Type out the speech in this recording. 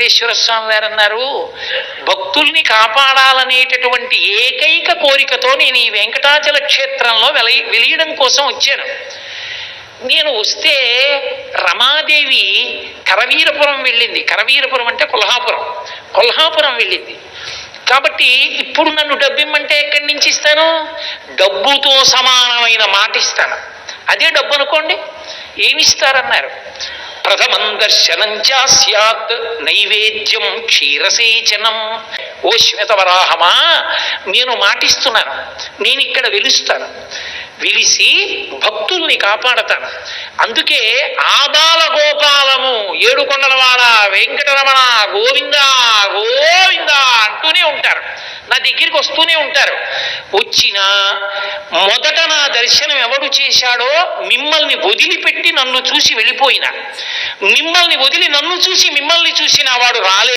వెంకటేశ్వర స్వామి వారు అన్నారు, భక్తుల్ని కాపాడాలనేటటువంటి ఏకైక కోరికతో నేను ఈ వెంకటాచల క్షేత్రంలో వెలియడం కోసం వచ్చాను. నేను వస్తే రమాదేవి కరవీరపురం వెళ్ళింది. కరవీరపురం అంటే కొల్హాపురం వెళ్ళింది. కాబట్టి ఇప్పుడు నన్ను డబ్బు ఇమ్మంటే ఎక్కడి నుంచి ఇస్తాను? డబ్బుతో సమానమైన మాట ఇస్తాను. అదే డబ్బు అనుకోండి. ఏమిస్తారన్నారు? ప్రథమం దర్శనం స్యాత్ నైవేద్యం క్షీరసేచనం. ఓ శ్వేతవరాహమా, నేను మాటిస్తున్నాను, నేను ఇక్కడ వెలుస్తాను, వెలిసి భక్తుల్ని కాపాడతాను. అందుకే ఆబాల గోపాలము ఏడుకొండలవాడ వెంకటరమణ గోవింద గోవింద అంటూనే ఉంటారు, నా దగ్గరికి వస్తూనే ఉంటారు. వచ్చిన మొదట నా దర్శనం ఎవడు చేశాడో, మిమ్మల్ని వదిలిపెట్టి నన్ను చూసి వెళ్ళిపోయినా, మిమ్మల్ని వదిలి నన్ను చూసి మిమ్మల్ని చూసిన వాడు రాలే